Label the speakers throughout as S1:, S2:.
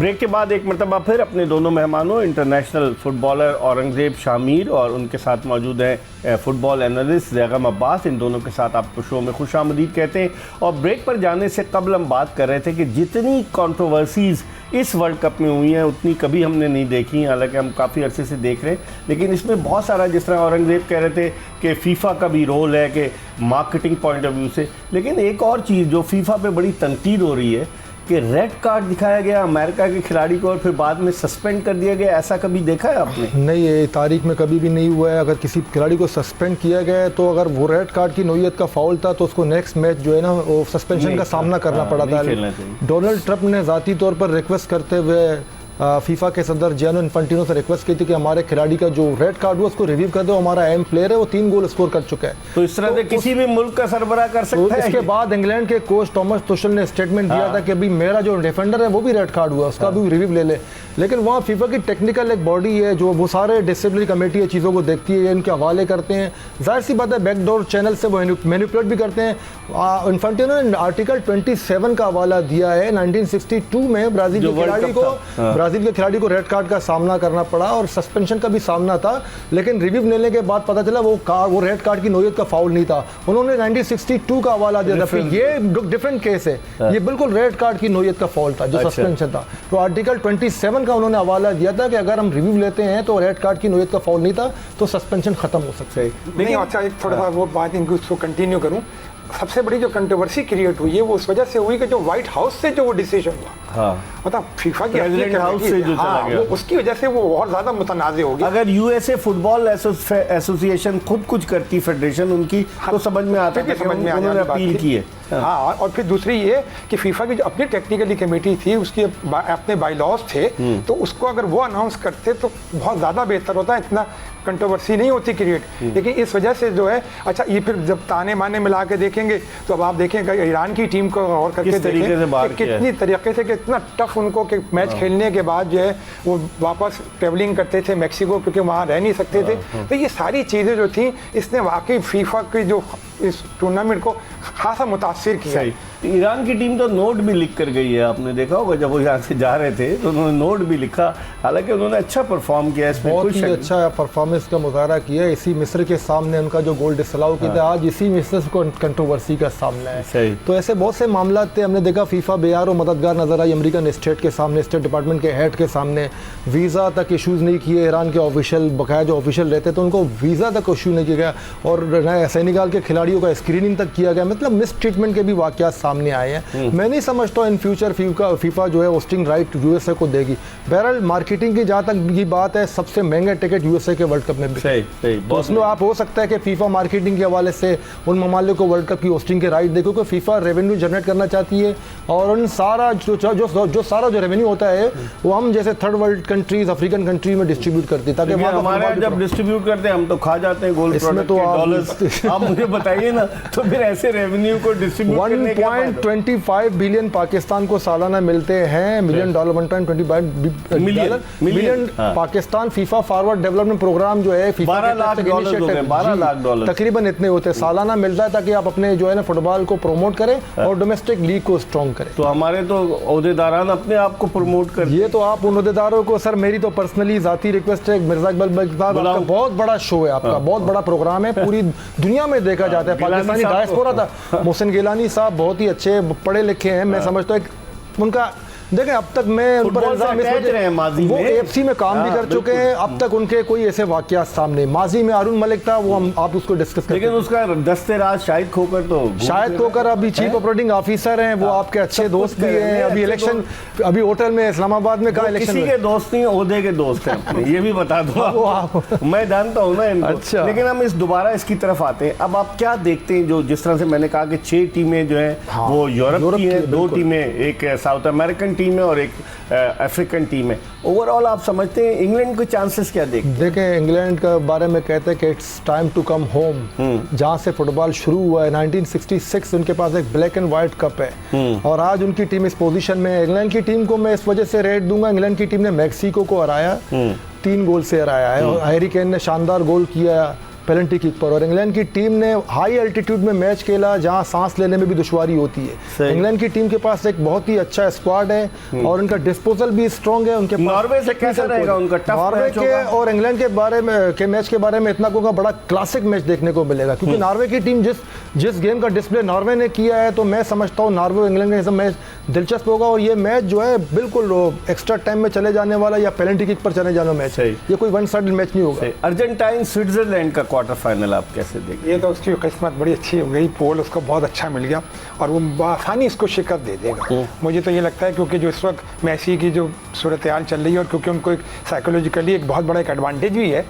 S1: Break के बाद एक मरतबा फिर अपने दोनों मेहमानों इंटरनेशनल फुटबॉलर औरंगज़ेब शामीर और उनके साथ मौजूद हैं फुटबॉल एनालिस्ट ज़ैगम अब्बास। इन दोनों के साथ आपको शो में खुश आमदीद कहते हैं। और ब्रेक पर जाने से कबल हम बात कर रहे थे कि जितनी कंट्रोवर्सीज़ इस वर्ल्ड कप में हुई हैं उतनी कभी हमने नहीं देखी, हालांकि हम काफ़ी अरसे से देख रहे हैं, लेकिन इसमें बहुत सारा, जिस तरह औरंगज़ेब कह रहे थे कि फ़ीफ़ा का भी रोल है कि मार्केटिंग पॉइंट ऑफ व्यू से, लेकिन एक और चीज़ जो फ़ीफ़ा पे बड़ी तनकीद हो रही है कि रेड कार्ड दिखाया गया अमेरिका के खिलाड़ी को और फिर बाद में सस्पेंड कर दिया गया। ऐसा कभी देखा है आपने?
S2: नहीं, ये तारीख में कभी भी नहीं हुआ है। अगर किसी खिलाड़ी को सस्पेंड किया गया है तो अगर वो रेड कार्ड की नौयत का फाउल था तो उसको नेक्स्ट मैच जो है ना वो सस्पेंशन का सामना करना पड़ा था। डोनाल्ड ट्रंप ने ज़ाती तौर पर रिक्वेस्ट करते हुए फीफा के सदर जियानी इन्फेंटिनो से रिक्वेस्ट की थी कि हमारे खिलाड़ी का जो रेड कार्ड हुआ उसको रिव्यू कर दो, हमारा अहम प्लेयर है वो 3 गोल स्कोर कर चुका है।
S1: तो इस तरह से किसी भी मुल्क का सरबराह कर सकता है।
S2: इसके बाद इंग्लैंड के कोच थॉमस तुशल ने स्टेटमेंट दिया था कि अभी मेरा जो डिफेंडर है वो भी रेड कार्ड हुआ, उसका भी रिव्यू ले ले। लेकिन वहाँ फीफा की टेक्निकल एक बॉडी है जो वो सारे डिसिप्लिनरी कमेटी है चीज़ों को देखती है, इनके हवाले करते हैं। जाहिर सी बात है बैकडोर चैनल से वो मैनिपुलेट भी करते हैं। इन्फेंटिनो ने आर्टिकल 27 का हवाला दिया है। 1962 में ब्राज़ील के खिलाड़ी को रेड कार्ड का सामना करना पड़ा और सस्पेंशन का भी सामना था, लेकिन रिव्यू लेने के बाद पता चला वो रेड कार्ड की नौयत का फाउल नहीं था। उन्होंने 1962 का हवाला दिया था। फिर ये डिफरेंट केस है, ये बिल्कुल रेड कार्ड की नौयत का फाउल था जो सस्पेंशन था। तो आर्टिकल 27 का उन्होंने हवाला दिया था कि अगर हम रिव्यू लेते हैं तो रेड कार्ड की नौयत का फाउल नहीं था तो सस्पेंशन खत्म हो सकता है।
S3: नहीं, अच्छा एक थोड़ा सा वो बात इनको उसको कंटिन्यू करूं। सबसे बड़ी जो कंट्रोवर्सी क्रिएट हुई है वो उस वजह से हुई कि जो व्हाइट हाउस से जो वो डिसीजन हुआ, मतलब फीफा की
S1: हाउस से जो चला गया,
S3: उसकी वजह से वो और ज्यादा मुतनाज़ हो गया।
S1: अगर यूएसए फुटबॉल एसोसिएशन खुद कुछ करती फेडरेशन उनकी, तो समझ में आता है, समझ में उन्होंने अपील की है।
S3: हाँ, और फिर दूसरी ये कि फीफा की जो अपनी टेक्निकली कमेटी थी उसके अपने बायलॉज थे, तो उसको अगर वो अनाउंस करते तो बहुत ज़्यादा बेहतर होता है, इतना कंट्रोवर्सी नहीं होती क्रिएट। लेकिन इस वजह से जो है, अच्छा ये फिर जब ताने माने मिला के देखेंगे तो अब आप देखेंगे ईरान की टीम को और करके देखें कितनी तरीके से, कितना टफ उनको कि मैच खेलने के बाद जो है वो वापस ट्रेवलिंग करते थे मैक्सिको, क्योंकि वहाँ रह नहीं सकते थे। तो ये सारी चीज़ें जो थी इसने वाकई फीफा की जो इस टूर्नामेंट को खासा मुतासिर किया।
S1: ईरान की टीम तो नोट भी लिख कर गई है, आपने देखा होगा जब वो यहाँ से जा रहे थे तो उन्होंने नोट भी लिखा। हालांकि उन्होंने अच्छा परफॉर्म किया, इसमें
S2: बहुत ही अच्छा परफॉर्मेंस का मुजाहरा किया। इसी मिस्र के सामने उनका जो गोल डिसअलाउ किया था, आज इसी मिस्र को कंट्रोवर्सी का सामना है। तो ऐसे बहुत से मामला थे। हमने देखा फीफा बेयार और मददगार नजर आई अमेरिकन स्टेट के सामने, स्टेट डिपार्टमेंट के हेड के सामने। वीज़ा तक इशूज़ नहीं किए ईरान के ऑफिशियल, बकाया जो ऑफिशियल रहते तो उनको वीज़ा तक इशू नहीं किया गया, और सेनेगल के खिलाड़ियों का स्क्रीनिंग तक किया गया। मतलब मिस ट्रीटमेंट के भी वाक़यात सामने आए हैं। मैं नहीं समझता इन फ्यूचर फीफा जो है होस्टिंग राइट यूएसए को देगी। बहरहाल मार्केटिंग की जहाँ तक ये बात है, सबसे महंगा टिकट यूएसए के वर्ल्ड कप में भी तो उसमें आप हो सकता है कि फीफा मार्केटिंग के हवाले से उन ममालिक को वर्ल्ड कप की होस्टिंग के राइट देखो, क्योंकि फीफा रेवेन्यू जनरेट करना चाहती है, और उन सारा जो सारा जो रेवेन्यू होता है वो हम जैसे third world countries, African countries में डिस्ट्रीब्यूट करती है, ताकि
S1: हमारे जब डिस्ट्रीब्यूट करते हैं हम तो खा जाते हैं गोल्ड
S2: इसमें तो
S1: डॉलर्स। आप मुझे बताइए ना, तो फिर ऐसे रेवेन्यू को डिस्ट्रीब्यूट करने के
S2: 1.25 बिलियन पाकिस्तान को सालाना मिलते हैं, $1 million Pakistan FIFA forward development program जो है,
S1: $12 लाख
S2: तकरीबन इतने होते हैं सालाना मिलता है, ताकि आप अपने जो है ना फुटबॉल को प्रमोट करें और डोमेस्टिक लीग को स्ट्रॉन्ग करें।
S1: तो हमारे तो ओहदेदारान अपने आप को प्रमोट कर,
S2: ये तो आप उन ओहदेदारों को, सर मेरी तो पर्सनली जाती रिक्वेस्ट है, मिर्जा इकबाल साहब आपका बहुत बड़ा शो है, आपका बहुत बड़ा प्रोग्राम है, पूरी दुनिया में देखा जाता है। पाकिस्तानी डायस्पोरा था, मोहसिन गिलानी साहब बहुत ही अच्छे पढ़े लिखे हैं, मैं समझता हूँ उनका देखें अब तक मैं उन पर वो एफसी में काम भी कर चुके हैं, अब तक उनके कोई ऐसे वाकयात सामने। माजी में अरुण मलिक था, वो हम आप उसको डिस्कस करें,
S1: लेकिन उसका दस्ते-राज शाहिद खोकर अभी चीफ ऑपरेटिंग ऑफिसर हैं, वो आपके अच्छे दोस्त भी हैं। अभी इलेक्शन, अभी होटल में इस्लामाबाद में कहा इलेक्शन, किसी के दोस्त नहीं, ओहदे के दोस्त हैं अपने, ये भी बता दो। मैं जानता हूँ ना इनको। अच्छा, लेकिन हम दोबारा इसकी तरफ आते हैं। अब आप क्या देखते हैं, जो जिस तरह से मैंने कहा कि 6 टीमें जो है वो यूरोप की हैं, 2 टीमें, एक साउथ अमेरिकन टीम है और एक अफ्रीकन टीम है। ओवरऑल आप समझते हैं इंग्लैंड के चांसेस क्या
S2: देखें इंग्लैंड के बारे में कहते हैं कि it's time to come home, जहाँ से फुटबॉल शुरू हुआ है 1966, उनके पास एक ब्लैक एंड व्हाइट कप है, और आज उनकी टीम इस पोजीशन में है। इंग्लैंड की टीम को मैं इस वजह से रेट दूंगा, इंग्लैंड की टीम ने मैक्सिको को हराया, 3 गोल से हराया है, और हैरी केन ने शानदार गोल किया, पेनल्टी किक पर, और इंग्लैंड की टीम ने हाई एल्टीट्यूड में मैच खेला जहां सांस लेने में भी दुश्वारी होती है। इंग्लैंड की टीम के पास एक बहुत ही अच्छा स्क्वाड है और उनका डिस्पोजल भी स्ट्रॉन्ग है। उनके
S1: नॉर्वे से कैसा रहेगा उनका टफ
S2: नॉर्वे
S1: मैच
S2: के और इंग्लैंड के बारे में के मैच के बारे में इतना कहूँगा बड़ा क्लासिक मैच देखने को मिलेगा, क्योंकि नॉर्वे की टीम जिस गेम का डिस्प्ले नॉर्वे ने किया है, तो मैं समझता हूँ नॉर्वे और इंग्लैंड का मैच दिलचस्प होगा। और ये मैच जो है बिल्कुल एक्स्ट्रा टाइम में चले जाने वाला या पेनल्टी किक पर चले जाने मैच है, ये कोई वन साइडेड मैच नहीं होगा।
S1: अर्जेंटाइन स्विट्जरलैंड का क्वार्टर फाइनल आप कैसे देखेंगे?
S3: ये तो उसकी किस्मत बड़ी अच्छी हो गई, पोल उसको बहुत अच्छा मिल गया और वो आसानी इसको शिकस्त दे देगा। मुझे तो ये लगता है क्योंकि जो इस वक्त मैसी की जो सूरत हाल चल रही है और क्योंकि उनको एक साइकोलॉजिकली एक बहुत बड़ा एक एडवांटेज भी है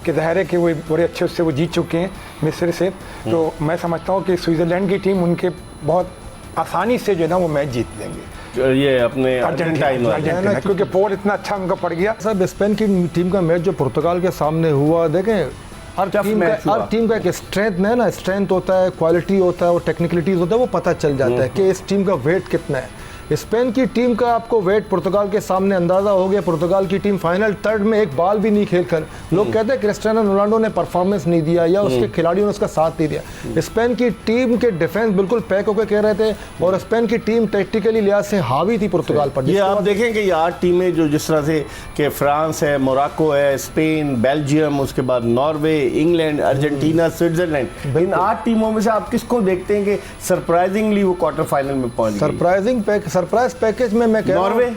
S3: कि जाहिर है कि वो बड़े अच्छे उससे वो जीत चुके हैं मिस्र से, तो मैं समझता हूँ कि स्विट्जरलैंड की टीम उनके बहुत आसानी से जो है ना वो मैच जीत देंगे,
S1: ये अपने
S3: अर्जेंटीना, क्योंकि पोल इतना अच्छा उनका पड़ गया।
S2: सब स्पेन की टीम का मैच जो पुर्तगाल के सामने हुआ, देखें हर टीम का एक स्ट्रेंथ है ना, स्ट्रेंथ होता है, क्वालिटी होता है और टेक्निकलिटीज होता है, वो पता चल जाता है कि इस टीम का वेट कितना है। स्पेन की टीम का आपको वेट पुर्तगाल के सामने अंदाजा हो गया। पुर्तगाल की टीम फाइनल थर्ड में एक बॉल भी नहीं खेलकर, लोग कहते हैं क्रिस्टियानो रोनाल्डो ने परफॉर्मेंस नहीं दिया या उसके खिलाड़ियों ने उसका साथ नहीं दिया। स्पेन की टीम के डिफेंस बिल्कुल पैक होकर कह रहे थे और स्पेन की टीम टैक्टिकली लिहाज से हावी थी पुर्तगाल पर।
S1: ये आप देखें कि ये 8 टीमें जो जिस तरह से कि फ्रांस है, मोरक्को है, स्पेन, बेल्जियम, उसके बाद नॉर्वे, इंग्लैंड, अर्जेंटीना, स्विट्जरलैंड, इन 8 टीमों में से आप किसको देखते हैं कि सरप्राइजिंगली वो क्वार्टर फाइनल में पहुंच गई?
S2: सरप्राइज पैकेज में मैं कह रहा हूं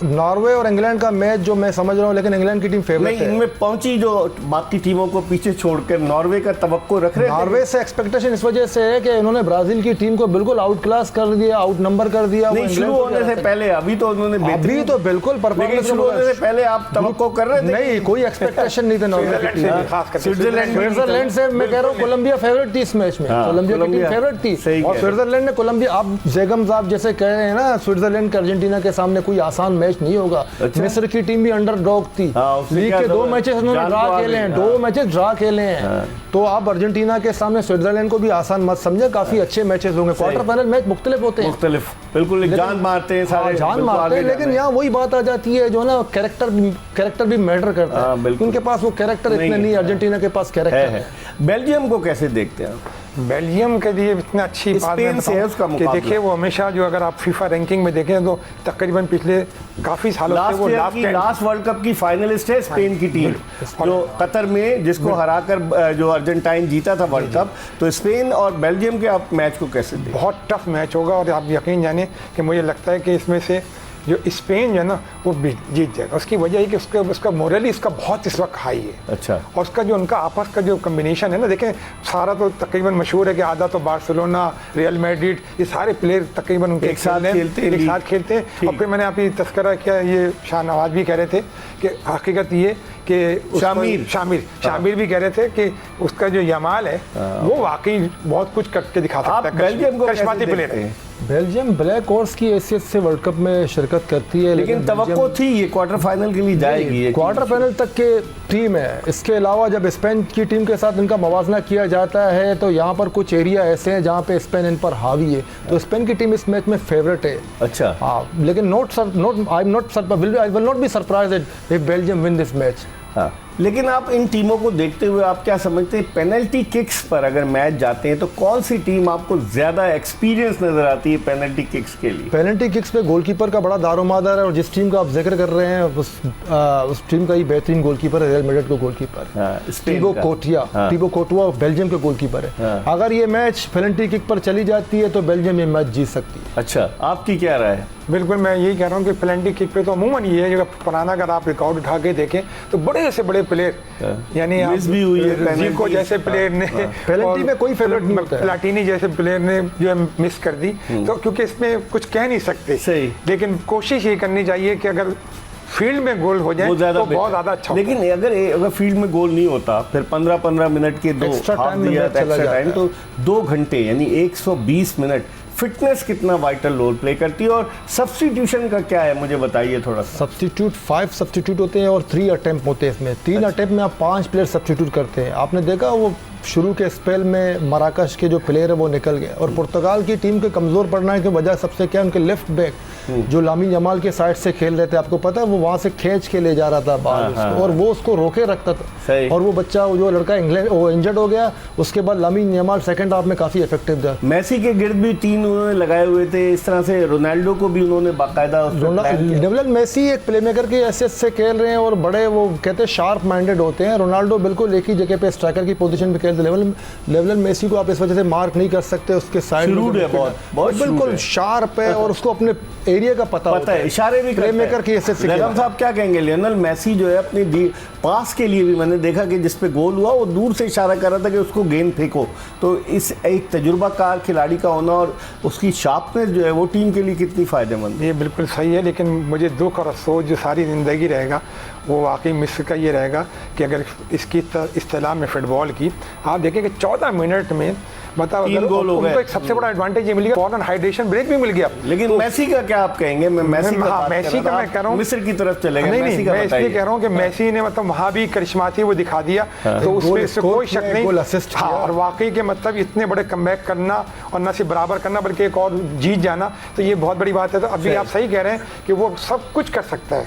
S2: नॉर्वे और इंग्लैंड का मैच जो मैं समझ रहा हूं, लेकिन इंग्लैंड की टीम फेवरेट है।
S1: इनमें पहुंची जो बाकी टीमों को पीछे छोड़कर नॉर्वे का तवक्को रख रहे हैं।
S2: नॉर्वे से एक्सपेक्टेशन इस वजह से है कि इन्होंने ब्राजील की टीम को बिल्कुल आउट क्लास कर दिया, आउट नंबर कर दिया।
S1: नहीं, शुरू होने से पहले अभी तो उन्होंने
S2: अभी तो बिल्कुल परफॉर्मेंस
S1: शुरू होने से पहले आप तवक्को कर रहे थे?
S2: नहीं, कोई एक्सपेक्टेशन नहीं था नॉर्वे की टीम। स्विट्जरलैंड से मैं कह रहा हूँ कोलंबिया फेवरेट थी इस मैच में, कोलंबिया की टीम फेवरेट थी और स्विट्जरलैंड ने कोलंबिया, आप जेगम्स आप जैसे कह रहे हैं ना, स्विट्जरलैंड का अर्जेंटीना के सामने कोई आसान मैच नहीं होगा। मिस्र की टीम भी अंडरडॉग थी, लीग के 2 मैचेस उन्होंने ड्रा खेले हैं, 2 मैचेस ड्रा खेले हैं। तो आप अर्जेंटीना के सामने स्विट्जरलैंड को भी आसान मत समझे, काफी अच्छे मैचेस होंगे। क्वार्टर फाइनल मैच मुख्तलिफ होते हैं,
S1: बिल्कुल जान मारते हैं सारे,
S2: जान मारते हैं, लेकिन यहाँ वही बात आ जाती है जो ना कैरेक्टर भी मैटर करता है। उनके पास वो कैरेक्टर इतने नहीं, अर्जेंटीना के पास कैरेक्टर है।
S1: बेल्जियम को कैसे देखते हैं?
S3: बेल्जियम के लिए इतनी अच्छी बात है कि देखिए वो हमेशा जो अगर आप फीफा रैंकिंग में देखें तो तकरीबन पिछले काफ़ी सालों से वो
S1: लास्ट वर्ल्ड कप की फाइनलिस्ट है स्पेन की टीम, जो कतर में जिसको हराकर जो अर्जेंटाइन जीता था वर्ल्ड कप। तो स्पेन और बेल्जियम के आप मैच को कैसे देखें?
S3: बहुत टफ मैच होगा और आप यकीन जाने कि मुझे लगता है कि इसमें से जो स्पेन जो है ना वो जीत जाएगा। उसकी वजह है कि उसका मोरली इसका बहुत इस वक्त हाई है।
S1: अच्छा।
S3: और उसका जो उनका आपस का जो कम्बिनेशन है ना, देखें सारा तो तकरीबन मशहूर है कि आधा तो बार्सिलोना, रियल मैड्रिड, ये सारे प्लेयर तकरीबन उनके एक साथ खेलते हैं। और फिर मैंने आप ये तस्करा किया, ये शाहनवाज भी कह रहे थे कि हकीकत ये कि शामिर भी कह रहे थे कि उसका जो यमाल है वो वाकई बहुत कुछ करके दिखा सकता है।
S1: बेल्जियम को
S3: करिश्माती प्लेयर है।
S2: बेल्जियम ब्लैक हॉर्स की हैसियत से वर्ल्ड कप में शिरकत करती है,
S1: लेकिन तवक्को थी ये क्वार्टर फाइनल के लिए जाएगी,
S2: क्वार्टर फाइनल तक के टीम है। इसके अलावा जब स्पेन की टीम के साथ इनका मवाजना किया जाता है तो यहाँ पर कुछ एरिया ऐसे हैं जहाँ पे स्पेन इन पर हावी है, तो स्पेन की टीम इस मैच में फेवरेट है।
S1: अच्छा।
S2: हाँ, लेकिन I will not be surprised if Belgium win this match.
S1: हाँ, लेकिन आप इन टीमों को देखते हुए आप क्या समझते हैं, पेनल्टी किक्स पर अगर मैच जाते हैं तो कौन सी टीम आपको ज्यादा एक्सपीरियंस नजर आती है पेनल्टी किक्स के लिए?
S2: पेनल्टी किक्स पे गोलकीपर का बड़ा दारोमदार है और जिस टीम का आप जिक्र कर रहे हैं उस टीम का ही बेहतरीन गोलकीपर है, रियल मैड्रिड का गोलकीपर टीबो कोर्टुआ बेल्जियम के गोलकीपर है। अगर ये मैच पेनल्टी किक पर चली जाती है तो बेल्जियम ये मैच जीत सकती है।
S1: अच्छा, आपकी क्या राय है?
S3: बिल्कुल, मैं यही कह रहा हूँ कि पेनल्टी किक पे तो अमूमन ये है, पुराना अगर आप रिकॉर्ड उठा के देखें तो बड़े से बड़े प्लेयर, यानी जीको जैसे प्लेयर ने
S2: पेनल्टी में कोई फेवरेट नहीं होता है,
S3: प्लाटिनी जैसे प्लेयर ने जो है मिस कर दी। तो क्योंकि इसमें कुछ कह नहीं सकते, लेकिन कोशिश ये करनी चाहिए कि अगर फील्ड में गोल हो जाए तो बहुत ज्यादा अच्छा।
S1: लेकिन अगर फील्ड में गोल नहीं होता, फिर 15-15 मिनट के दो
S2: एक्स्ट्रा टाइम
S1: तो 2 घंटे यानी 120 मिनट फिटनेस कितना वाइटल रोल प्ले करती है। और सब्स्टिट्यूशन का क्या है, मुझे बताइए थोड़ा सा।
S2: 5 सब्स्टिट्यूट होते हैं और 3 अटेम्प्ट होते हैं। इसमें 3 अटेम्प्ट में आप 5 प्लेयर सब्स्टिट्यूट करते हैं। आपने देखा वो शुरू के स्पेल में मराकश के जो प्लेयर है वो निकल गए और पुर्तगाल की टीम के कमज़ोर पड़ने की वजह सबसे क्या उनके लेफ्ट बैक जो लामिन यमाल के साइड से खेल रहे थे, आपको पता है वो वहाँ से खींच के ले जा रहा था बाल उसको, और वो उसको रोके रखता था और वो बच्चा जो लड़का इंग्लैंड वो इंजर्ड हो गया। उसके बाद लामिन यमाल सेकंड हाफ में काफ़ी इफेक्टिव था।
S1: मेसी के गिर्द भी 3 उन्होंने लगाए हुए थे, इस तरह से रोनाल्डो को भी उन्होंने बाकायदा
S2: लियोनेल मेसी एक प्लेमेकर की हैसियत से खेल रहे हैं और बड़े वो कहते हैं शार्प माइंडेड होते हैं। रोनाल्डो बिल्कुल एक ही जगह पे स्ट्राइकर की पोजीशन पे खेलते हैं। लियोनेल मेसी को आप इस वजह से मार्क नहीं कर सकते, उसके साइड
S1: बहुत
S2: बिल्कुल शार्प है और उसको अपने एरिया का पता
S1: है, इशारे भी
S2: प्लेमेकर की हैसियत से।
S1: बेगम साहब क्या कहेंगे, लियोनेल मेसी जो है अपनी पास के लिए भी मैंने देखा कि जिस पे गोल हुआ वो दूर से इशारा कर रहा था कि उसको गेंद फेंको। तो इस एक तजुर्बाकार खिलाड़ी का होना और उसकी शार्पनेस जो है वो टीम के लिए कितनी फ़ायदेमंद है।
S3: ये बिल्कुल सही है, लेकिन मुझे दुख और अफसोस जो सारी ज़िंदगी रहेगा वो वाकई मिस्र का ये रहेगा कि अगर इसकी इस्तेलाह में फ़ुटबॉल की आप देखें कि 14 मिनट में बताओ
S1: 3 गोल हो गए।
S3: एक सबसे बड़ा एडवांटेज ये मिल गया, फौरन हाइड्रेशन ब्रेक भी मिल गया।
S1: लेकिन तो मेसी का क्या आप कहेंगे? मेसी
S3: का मैं कह रहा हूँ
S1: मिस्र की तरफ चलेगा।
S3: नहीं, मैं इसलिए कह रहा हूँ कि मेसी ने मतलब वहाँ भी करिश्माती वो दिखा दिया, तो उसमें कोई शक नहीं। हाँ, और वाकई के मतलब इतने बड़े कमबैक करना और न सिर्फ बराबर करना बल्कि एक और जीत जाना, तो ये बहुत बड़ी बात है। तो अभी आप सही कह रहे हैं कि वो सब कुछ कर सकता है।